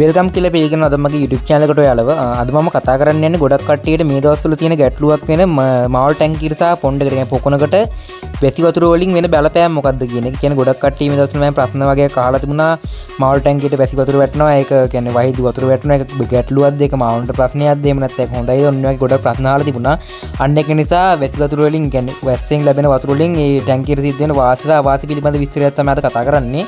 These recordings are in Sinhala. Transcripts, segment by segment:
වෙල්කම් කියලා පිළිගන්න අද මගේ YouTube channel එකට ඔයාලව අද මම කතා කරන්න යන්නේ ගොඩක් කට්ටියට මේ දවස්වල තියෙන ගැටලුවක් වෙන මාල් ටැංකියට සහ පොණ්ඩකට කියන පොකුණකට වැසි වතුර වලින් වෙන බලපෑම මොකක්ද කියන එක. කියන්නේ ගොඩක් කට්ටිය මේ දවස්වල මම ප්‍රශ්න වගේ අහලා තිබුණා මාල් ටැංකියට වැසි වතුර වැටෙනවා ඒක කියන්නේ වහිදි වතුර වැටෙනවා ඒක ගැටලුවක්ද ඒක මාල්ට ප්‍රශ්නයක්ද එහෙම නැත්නම් ඒක හොඳයිද ඔන්න වගේ ගොඩක් ප්‍රශ්න අහලා තිබුණා. අන්න ඒක නිසා වැසි වතුර වලින් කියන්නේ වැස්සෙන් ලැබෙන වතුර වලින් මේ ටැංකියට සිද්ධ වෙන වාසි සහ අවාසි පිළිබඳ විස්තරයක් තමයි අද කතා කරන්නේ.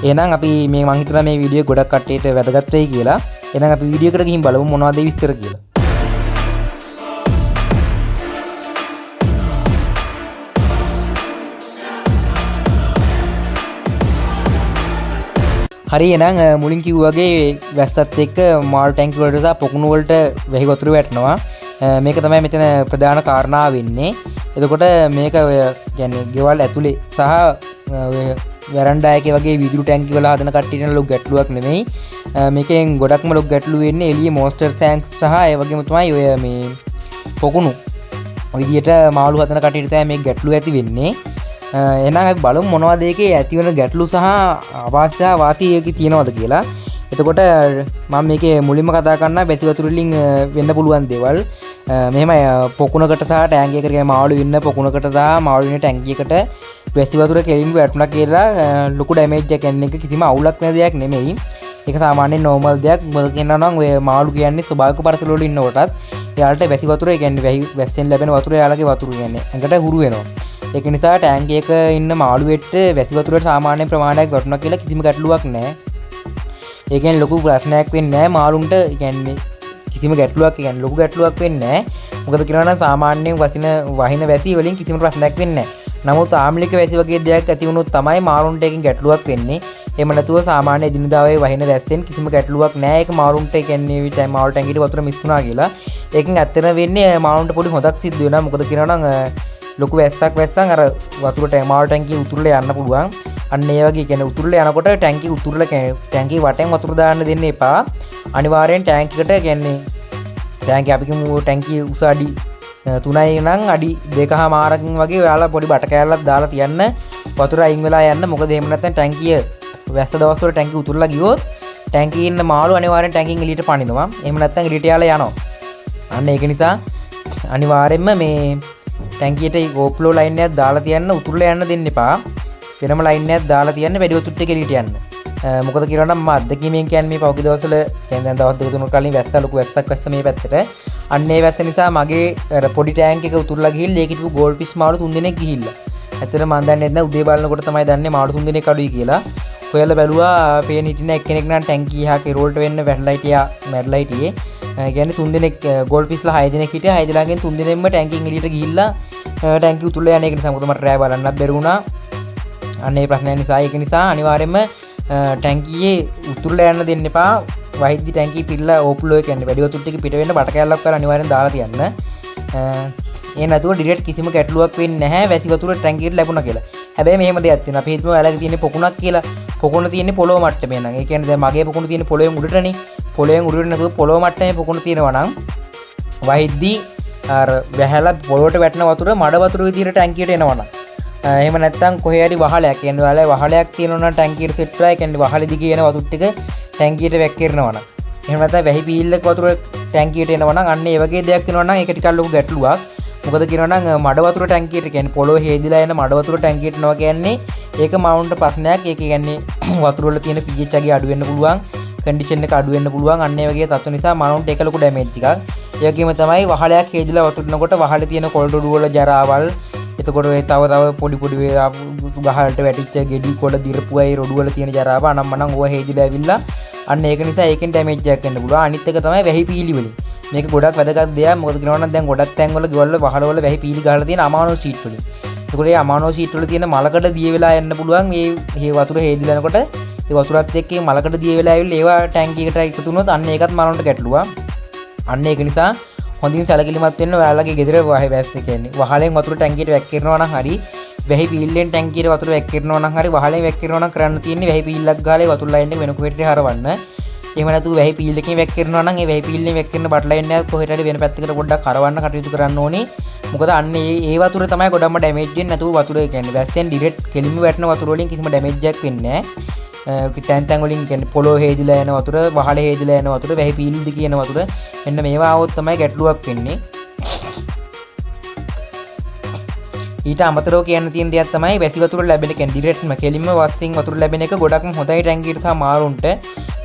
එහෙනම් අපි මේ මං හිතනවා මේ වීඩියෝ ගොඩක් කට්ටියට වැදගත් වෙයි කියලා. එහෙනම් අපි වීඩියෝ එකට ගිහින් බලමු මොනවද මේ විස්තර කියලා. හරි එහෙනම් මුලින් කිව්වා වගේ වැස්සත් එක්ක මාල් ටැංකි වලට සහ පොකුණු වලට වැහි වතුර වැටෙනවා. මේක තමයි මෙතන ප්‍රධාන කාරණාව වෙන්නේ. එතකොට මේක කියන්නේ ගෙවල් ඇතුලේ සහ වැරන්ඩා එකේ වගේ විදුලි ටැංකි වල හදන කට්ටියට ලොකු ගැටලුවක් නෙමෙයි. මේකෙන් ගොඩක්ම ලොකු ගැටලු වෙන්නේ එළියේ මොස්ටර් ටැංක්ස් සහ ඒ වගේම තමයි ඔය මේ පොකුණු විදියට මාළු හදන කට්ටියට තමයි මේ ගැටලුව ඇති වෙන්නේ. එහෙනම් අපි බලමු මොනවද ඒකේ ඇති වෙන ගැටලු සහ අවාස්‍ය වාති ඒකේ තියෙනවද කියලා. එතකොට මම මේකේ මුලින්ම කතා කරන්න වැසි වතුර වලින් වෙන්න පුළුවන් දේවල්. මෙහෙමයි පොකුණකට සහ ටැංකියකට කියන්නේ මාළු ඉන්න පොකුණකට සහ මාළු ඉන්න ටැංකියකට වැසි වතුර කෙලින්ම වැටුණා කියලා ලොකු ඩැමේජ් එකක් යන එක කිසිම අවුලක් නැති දෙයක් නෙමෙයි. ඒක සාමාන්‍යයෙන් නෝමල් දෙයක්. මොකද කියනවා නම් ඔය මාළු කියන්නේ ස්වභාවික පරිසර වල ඉන්න කොටත් එයාලට වැසි වතුර කියන්නේ වැස්සෙන් ලැබෙන වතුර එයාලගේ වතුර කියන්නේ ඇඟට හුරු වෙනවා. ඒක නිසා ටැංකියක ඉන්න මාළු වෙට්ට වැසි වතුරට සාමාන්‍ය ප්‍රමාණයක් වටුණා කියලා කිසිම ගැටලුවක් නැහැ. ඒ කියන්නේ ලොකු ප්‍රශ්නයක් වෙන්නේ නැහැ මාළුන්ට. කියන්නේ කිසිම ගැටලුවක් කියන්නේ ලොකු ගැටලුවක් වෙන්නේ නැහැ. මොකද කියනවා නම් සාමාන්‍යයෙන් වහින වැසි වලින් කිසිම ප්‍රශ්නයක් වෙන්නේ නැහැ. නමුත් ආම්ලික වැසි වගේ දෙයක් ඇති වුණොත් තමයි මාළුන්ට එකකින් ගැටලුවක් වෙන්නේ. එහෙම නැතුව සාමාන්‍ය එදිනදා වේ වහින වැස්සෙන් කිසිම ගැටලුවක් නැහැ. ඒක මාළුන්ට කියන්නේ මාළු ටැංකියට වතුර මිස් වුණා කියලා. ඒකෙන් ඇත්තටම වෙන්නේ මාළුන්ට පොඩි හොදක් සිද්ධ වෙනවා. මොකද කියනවා නම් ලොකු වැස්සක් වැස්සන් අර වතුරට මාළු ටැංකිය උතුරලා යන්න පුළුවන්. අන්න ඒ වගේ කියන්නේ උතුරලා යනකොට ටැංකිය උතුරලා ටැංකිය වටෙන් වතුර දාන්න දෙන්න එපා. අනිවාර්යෙන් ටැංකියකට කියන්නේ ටැංකිය අපි කියමු ටැංකිය උස අඩි 3යි නම් අඩි 2.5කින් වගේ ඔයාලා පොඩි බට කෑල්ලක් දාලා තියන්න වතුර අයින් වෙලා යන්න. මොකද එහෙම නැත්නම් ටැංකිය වැස්ස දවස්වල ටැංකිය උතුරලා ගියොත් ටැංකියේ ඉන්න මාළු අනිවාර්යෙන් ටැංකියෙන් එළියට පනිනවා. එහෙම නැත්නම් එළියට යාලා යනවා. අන්න ඒක නිසා අනිවාර්යෙන්ම මේ ටැංකියට ඕප්ලෝ ලයින් එකක් දාලා තියන්න උතුරලා යන්න දෙන්න එපා. වෙනම ලයින් එකක් දාලා තියන්න වැඩි වතුර ටික එළියට යන්න. මොකද කියනවා නම් මම අත්දැකීමෙන් කියන්නේ මේ පෞද්ගලික දවස්වල දැන් දවස් දෙක තුනක් කලින් වැස්ස ලොකු වැස්සක් වැස්ස මේ පැත්තට. අන්න ඒ වැස්ස නිසා මගේ පොඩි ටැංක් එක උතුරලා ගිහිල්ලා ඒකේ තිබු ගෝල්ඩ් ෆිෂ් මාළු 3 දෙනෙක් ගිහිල්ලා. ඇත්තට මම දන්නේ නැහැ උදේ බලනකොට තමයි දන්නේ මාළු 3 දෙනෙක් අඩුයි කියලා. හොයලා බැලුවා පේන හිටින එක්කෙනෙක් නම් ටැංකිය හා කෙරෝල්ට වෙන්න වැටලා හිටියා මැරලා හිටියේ. කියන්නේ 3 දෙනෙක් ගෝල්ඩ් ෆිෂ්ලා 6 දෙනෙක් හිටියා. 6 දෙනාගෙන් 3 දෙනෙක්ම ටැංකියෙන් එළියට ගිහිල්ලා ටැංකිය උතුරලා යන එක නිසා මොකද මට රෑ බලන්නත් බැරි වුණා. අන්න ඒ ප්‍රශ්නය නිසා ඒක නිසා අනිවාර්යයෙන්ම ටැංකියේ උතුරලා යන්න දෙන්න එපා. වහිද්දි ටැංකිය පිරලා ඕප්ලෝ එක කියන්නේ වැඩි වතුර ටික පිට වෙන්න බට කැල්ලක් කරලා අනිවාර්යෙන් දාලා තියන්න. ඒ නැතුව ඩිරෙක්ට් කිසිම ගැටලුවක් වෙන්නේ නැහැ වැසි වතුර ටැංකියට ලැබුණා කියලා. හැබැයි මෙහෙම දෙයක් තියෙනවා. අපි හිතමු ඔයාලගේ තියෙන පොකුණක් කියලා. පොකුණ තියෙන්නේ පොළොව මට්ටමේ නම්. ඒ කියන්නේ දැන් මගේ පොකුණ තියෙන්නේ පොළොවෙන් උඩටනේ. පොළොවෙන් උඩට නැතුව පොළොව මට්ටමේ පොකුණ තියෙනවා නම් වහිද්දි අර වැහැලා පොළොවට වැටෙන වතුර මඩ වතුර විදියට ටැංකියට එනවා නම්. එහෙම නැත්නම් කොහේ හරි වහලයක් කියන්නේ ඔයාලා වහලයක් තියෙනවා නම් ටැංකියට සෙට් වෙලා ඒ කියන්නේ වහලෙ දිගේ එන වතුර ටික ටැංකියට වැක්කිරනවා නම්. එහෙම නැත්නම් වැහි පීල්ලක වතුර ටැංකියට එනවා නම් අන්න ඒ වගේ දෙයක් වෙනවා නම් ඒක ටිකක් ලොකු ගැටලුවක්. මොකද කියනවා නම් මඩ වතුර ටැංකියට කියන්නේ පොළොවේ හේදිලා එන මඩ වතුර ටැංකියට එනවා කියන්නේ ඒක මාවුන්ට ප්‍රශ්නයක්. ඒක කියන්නේ වතුර වල තියෙන pH එක අඩු වෙන්න පුළුවන්. කන්ඩිෂන් එක අඩු වෙන්න පුළුවන්. අන්න ඒ වගේ තත්ත්ව නිසා මාවුන්ට ඒක ලොකු ඩැමේජ් එකක්. ඒ වගේම තමයි වහලයක් හේදිලා වතුරනකොට වහලේ තියෙන කොළ රොඩු වල ජරාවල් එතකොට ඒ තව පොඩි ගහලට වැටිච්ච ගෙඩි කොළ දිරපුවයි රොඩු වල තියෙන ජරාව අනම්මනම් ඕවා හේදිලා ඇවිල්ලා අන්න ඒක නිසා ඒකෙන් ඩැමේජ් එකක් එන්න පුළුවන්. අනිත් එක තමයි වැහි පීලි වලින්. මේක ගොඩක් වැදගත් දෙයක්. මොකද කියනවා නම් දැන් ගොඩක් තැන්වල ගෙවල් වල වහල වල වැහි පීලි ගහලා තියෙන අමානෝ සීට් වලින්. ඒකට ඒ අමානෝ සීට් වල තියෙන මලකඩ දිය වෙලා යන්න පුළුවන්. මේ වතුර හේදිලා යනකොට ඒ වතුරත් එක්ක මලකඩ දිය වෙලා ඇවිල්ලා ඒවා ටැංකියකට එකතු වුණොත් අන්න ඒකත් මලොන්ට ගැටලුවා. අන්න ඒක නිසා හොඳින් සැලකිලිමත් වෙන්න ඔයාලගේ ගෙදර වැස්ස කියන්නේ වහලෙන් වතුර ටැංකියට වැක්කිරනවා නම් හරි වැහි පීල්ලෙන් ටැංකියට වතුර වැක්කිරනවා නම් හරි වහලෙන් වැක්කිරනවා නම් කරන්න තියෙන්නේ වැහි පීල්ලක් ගාලා වතුර ලයින් එක වෙන කොහෙට හරවන්න. එහෙම නැතුව වැහි පීල්ලකින් වැක්කිරනවා නම් ඒ වැහි පීල්ලෙන් වැක්කිරන බට් ලයින් එක කොහෙට හරි වෙන පැත්තකට පොඩ්ඩක් හරවන්න කටයුතු කරන්න ඕනේ. මොකද අන්න ඒ වතුර තමයි ගොඩක්ම ඩැමේජ් වෙන්නේ. නැතුව වතුර කියන්නේ වැස්සෙන් ඩිරෙක්ට් කෙලින්ම වැටෙන වතුර වලින් කිසිම ඩැමේජ් එකක් වෙන්නේ නැහැ. තැන් තැන් වලින් කියන්නේ පොළොව හේදිලා යන වතුර, වහල හේදිලා යන වතුර, වැහි පීලිද කියන වතුර මෙන්න මේවා આવොත් තමයි ගැටලුවක් වෙන්නේ. ඊට අමතරව කියන්න තියෙන දෙයක් තමයි වැසි වතුර ලැබෙන කියන්නේ ඩිරෙක්ට්ම කෙලින්ම වස්තින් වතුර ලැබෙන එක ගොඩක්ම හොඳයි ටැංකියට සහ මාළුන්ට.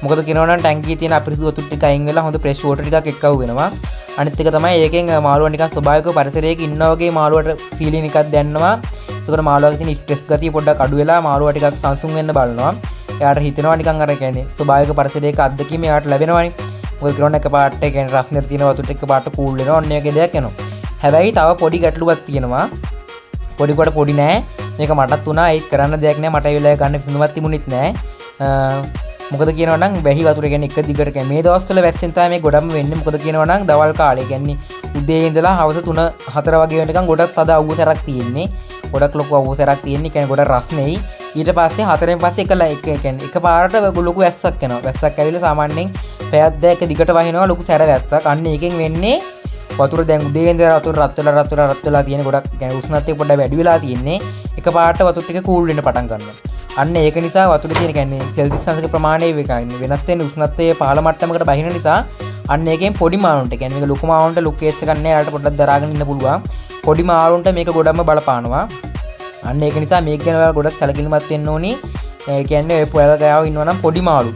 මොකද කියනවා නම් ටැංකියේ තියෙන අපිරිසුදු වතුර ටික අයින් වෙලා හොඳ ෆ්‍රෙෂ් වෝටර් ටිකක් එක්කව වෙනවා. අනිත් එක තමයි ඒකෙන් මාළුවා නිකන් ස්වභාවික පරිසරයක ඉන්නා වගේ මාළුවට ෆීලින් එකක් දැනෙනවා. ඒකට මාළුවාගේ තියෙන ස්ට්‍රෙස් ගතිය පොඩ්ඩක් අඩු වෙලා මාළුවා ටිකක් සංසුන් වෙන්න බලනවා. එයාට හිතෙනවා නිකන් අර කියන්නේ ස්වභාවික පරිසරයක අත්දැකීම එයාට ලැබෙනවානේ. මොකද කියනවා එක පාට කියන්නේ රස්නර් තියෙන වතුර ටික පාට කූල් වෙනවා. ඔන්න ඔයගේ දෙයක් එනවා. හැබැයි තව පොඩි ගැටලුවක් තියෙනවා. පොඩිකොට පොඩි නෑ මේක මටත් වුණා ඒත් කරන්න දෙයක් නෑ මට ඒ වෙලාවේ ගන්න කිසිමවත් තිබුණෙත් නෑ මොකද කියනවා නම් වැහි වතුර කියන්නේ එක දිගට කියන්නේ මේ දවස්වල වැස්සෙන් තමයි මේ ගොඩක්ම වෙන්නේ මොකද කියනවා නම් දවල් කාලේ කියන්නේ උදේ ඉඳලා හවස 3-4 වගේ වෙනකන් ගොඩක් තද අවුසරක් තියෙන්නේ ගොඩක් ලොකු අවුසරක් තියෙන්නේ කියන්නේ ගොඩක් රස්නෙයි ඊට පස්සේ 4න් පස්සේ කියන්නේ එකපාරට ලොකු වැස්සක් එනවා වැස්සක් ඇවිල්ලා සාමාන්‍යයෙන් පැයක් දෙක දිගට වහිනවා ලොකු සැර වැස්සක් අන්න ඒකෙන් වෙන්නේ වතුර දැන් උදේ ඉඳලා වතුර රත් වෙලා තියෙන ගොඩක් يعني උෂ්ණත්වය පොඩ්ඩක් වැඩි වෙලා තියෙන්නේ එකපාරට වතුර ටික කූල් වෙන්න පටන් ගන්නවා. අන්න ඒක නිසා වතුර තියෙන يعني සෙල්සියස් අංශක ප්‍රමාණය වෙනස් වෙන උෂ්ණත්වයේ පහළ මට්ටමකට බහින නිසා අන්න ඒකෙන් පොඩි මාළුන්ට يعني මේක ලොකු මාළුන්ට ලොකු කේස් එකක් නෑ යාට පොඩ්ඩක් දරාගෙන ඉන්න පුළුවන්. පොඩි මාළුන්ට මේක ගොඩක්ම බලපානවා. අන්න ඒක නිසා මේක ගැන ඔයාලා ගොඩක් සැලකිලිමත් වෙන්න ඕනි. ඒ කියන්නේ ඔය පොයල ගාව ඉන්නවා නම් පොඩි මාළු.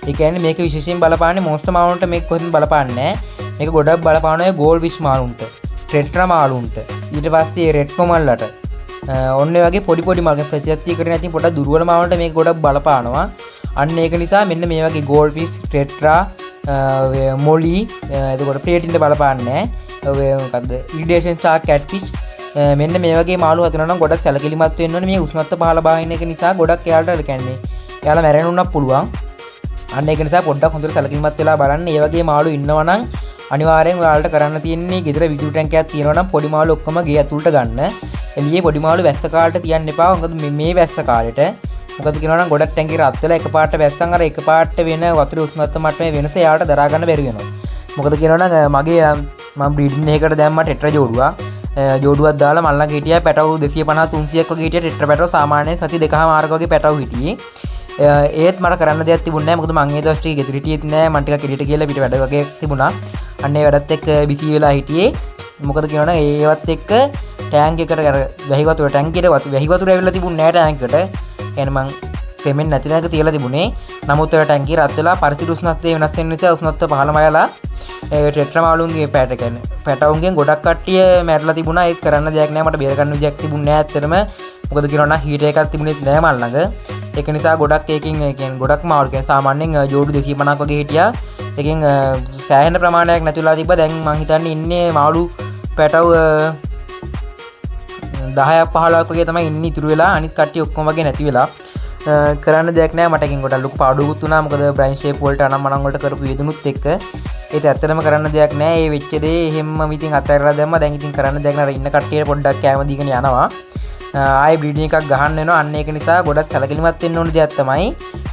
ඒ කියන්නේ මේක විශේෂයෙන් බලපාන්නේ මොන්ස්ටර් මාළුන්ට මේක කොහෙන්ද බලපාන්නේ නෑ. මේක ගොඩක් බලපානවා ගෝල් ෆිෂ් මාළුන්ට, ටෙට්‍රා මාළුන්ට, ඊට පස්සේ රෙඩ් කොමල්ලට. ඔන්න වගේ පොඩි මාළු ප්‍රතිශතීකරණය නැති පොඩක් දුර්වල මාළුන්ට මේක ගොඩක් බලපානවා. අන්න ඒක නිසා මෙන්න මේ වගේ ගෝල් ෆිෂ්, ටෙට්‍රා, මොලි, එතකොට ප්‍රේටින්ට බලපාන්නේ නැහැ. මොකද්ද? ඉරිඩේෂන් ෂාක්, කැට් ෆිෂ් මෙන්න මේ වගේ මාළු හදනවා නම් ගොඩක් සැලකිලිමත් වෙන්න ඕනේ. මේ උෂ්ණත්ව පහළ බහින එක නිසා ගොඩක් එයාලට කියන්නේ එයාලා මැරෙන්න පුළුවන්. අන්න ඒක නිසා පොඩ්ඩක් හොඳට සැලකිලිමත් වෙලා බලන්න. මේ වගේ මාළු ඉන්නවා නම් අනිවාර්යෙන් ඔයාලට කරන්න තියෙන්නේ ගෙදර විදුලි ටැංකියක් තියෙනවා නම් පොඩි මාළු ඔක්කොම ගේ ඇතුළට ගන්න. එළියේ පොඩි මාළු වැස්ස කාලේට තියන්න එපා. මොකද මේ වැස්ස කාලේට මොකද කියනවා නම් ගොඩක් ටැංකිය රත් වෙලා එකපාරට වැස්සන් අර එකපාරට වෙන වතුර උෂ්ණත්ව මට්ටමේ වෙනස එයාට දරා ගන්න බැරි වෙනවා. මොකද කියනවා නම් මගේ මම බ්‍රීඩින් එකකට දැම්මා ටෙට්‍රා ජෝඩුවක්. ජෝඩුවක් දාලා මල්ලන් හිටියා පැටව 250 300ක් වගේ හිටියා ටෙට්‍රා පැටව සාමාන්‍යයෙන් සති දෙකම මාර්ග වගේ පැටව හිටියේ. ඒත් මට කරන්න දෙයක් තිබුණේ නැහැ. මොකද මං ඒ දවස් ටික ගෙදර හිටියෙත් නැහැ. මං ටිකක් එළියට ගිහලා පිට වැඩ වගේ තිබුණා. අන්න ඒ වැඩත් එක්ක බිසි වෙලා හිටියේ. මොකද කියනවා නම් ඒවත් එක්ක ටැංක් එකට අර වැහි වතුර ටැංකියට වැහි වතුර ඇවිල්ලා තිබුණේ නැහැ ටැංකට. يعني මං කෙමෙන් නැති නැක තියලා තිබුණේ. නමුත් ඒ ටැංකිය රත් වෙලා පරිසර උෂ්ණත්වය වෙනස් වෙන නිසා උෂ්ණත්වය පහළම යලා ටෙට්‍රා මාළුන්ගේ පැටවුන්ගෙන් ගොඩක් කට්ටිය මැරලා තිබුණා. ඒක කරන්න දෙයක් නැහැ. මට බේර ගන්න විදියක් තිබුණේ නැහැ ඇත්තටම. මොකද කියනවා නම් හීටර් එකක් තිබුණෙත් නැහැ මල් ළඟ. ඒක නිසා ගොඩක් ඒකෙන් කියන්නේ ගොඩක් මාළු කියන්නේ සාමාන්‍යයෙන් ජෝඩු 250ක් වගේ හිටියා. ඒකෙන් සෑහෙන ප්‍රමාණයක් නැතිලා තිබ්බා. දැන් මං හිතන්නේ ඉන්නේ මාළු පැටව 10ක් 15ක් වගේ තමයි ඉන්නේ ඉතුරු වෙලා. අනිත් කට්ටිය ඔක්කොම වගේ නැති වෙලා. කරන්න දෙයක් නැහැ. මට එකෙන් ගොඩක් ලොකු පාඩුවකුත් වුණා. මොකද බ්‍රයින් ෂේප් වලට අනම්මනම් වලට කරපු යෙදුනුත් එක්ක ඒත් ඇත්තටම කරන්න දෙයක් නැහැ. ඒ වෙච්ච දේ එහෙම්ම ඉතින් අතහැරලා දැම්මා. දැන් ඉතින් කරන්න දෙයක් නැහැ. ඉන්න කට්ටියට පොඩ්ඩක් කැම දීගෙන යනවා. ආයි බ්‍රීඩින් එකක් ගහන්න වෙනවා. අන්න ඒක නිසා ගොඩක් සැලකිලිමත් වෙන්න ඕන දෙයක් තමයි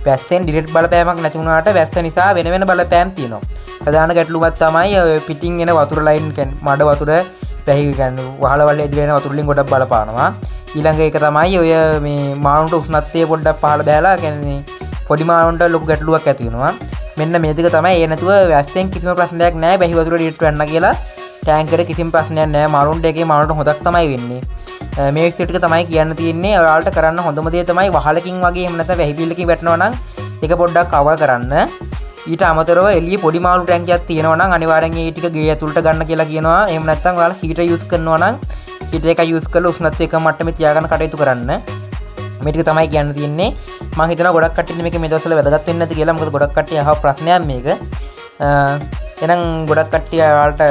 වැස්සෙන් ඩිරෙක්ට් බලපෑමක් නැති වුණාට වැස්ස නිසා වෙන බලපෑම් තියෙනවා. ප්‍රධාන ගැටලුවක් තමයි පිටින් එන වතුර ලයින් කියන්නේ මඩ වතුර වැහි කියන්නේ වහලවල් ඇදිලා එන වතුර වලින් ගොඩක් බලපානවා. ඊළඟ එක තමයි ඔය මේ මාළුන්ට උෂ්ණත්වය පොඩ්ඩක් පහළ බෑලා කියන්නේ පොඩි මාළුන්ට ලොකු ගැටලුවක් ඇති වෙනවා. මෙන්න මේ දෙක තමයි ඒ නැතුව වැස්සෙන් කිසිම ප්‍රශ්නයක් නැහැ. වැහි වතුර ඩිරෙක්ට් වෙන්න කියලා ටැංකරේ කිසිම ප්‍රශ්නයක් නැහැ. මාළුන්ට එකේ මාළුන්ට හොදක් තමයි වෙන්නේ. මේ විස්තර ටික තමයි කියන්න තියෙන්නේ. ඔයාලට කරන්න හොඳම දේ තමයි වහලකින් වගේ එහෙම නැත්නම් වැහි පිල්ලකින් වැටෙනවා නම් ඒක පොඩ්ඩක් කවර් කරන්න. ඊට අමතරව එළියේ පොඩි මාළු ටැංකියක් තියෙනවා නම් අනිවාර්යෙන් ඒ ටික ගේ ඇතුළට ගන්න කියලා කියනවා. එහෙම නැත්නම් ඔයාලා හීටර් යූස් කරනවා නම් හීටර් එක යූස් කරලා උෂ්ණත්වය එක මට්ටමේ තියාගන්න කටයුතු කරන්න. මේ ටික තමයි කියන්න තියෙන්නේ. මම හිතනවා ගොඩක් කට්ටියට මේක මේ දවස්වල වැදගත් වෙන්නේ නැති කියලා. මොකද ගොඩක් කට්ටිය අහව ප්‍රශ්නයක් මේක. එහෙනම් ගොඩක් කට්ටිය ඔයාලට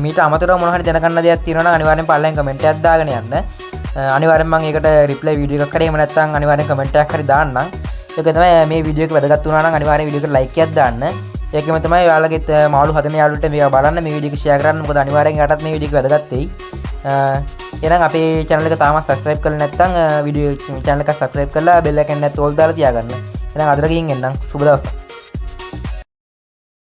මීට අමතරව මොනවා හරි දැනගන්න දෙයක් තියෙනවා නම් අනිවාර්යෙන් පල්ලෙන් කමෙන්ට් එකක් දාගෙන යන්න. අනිවාර්යෙන් මම ඒකට රිප්ලයි වීඩියෝ එකක් කරේ. එහෙම නැත්නම් අනිවාර්යෙන් කමෙන්ට් එකක් හරි දාන්නම්. ඒක තමයි මේ වීඩියෝ එක වැදගත් වුණා නම් අනිවාර්යෙන් වීඩියෝ එකට ලයික් එකක් දාන්න. ඒකම තමයි ඔයාලගේ මාළු හදන යාළුවන්ට මේවා බලන්න මේ වීඩියෝ එක ෂෙයා කරන්න. මොකද අනිවාර්යෙන් යටත් මේ වීඩියෝ එක වැදගත් වෙයි. එහෙනම් අපේ channel එක තාම subscribe කරලා නැත්නම් වීඩියෝ channel එක subscribe කරලා bell icon එකත් all දාලා තියාගන්න. එහෙනම් අදට ගිහින් එන්නම්. සුබ දවසක්.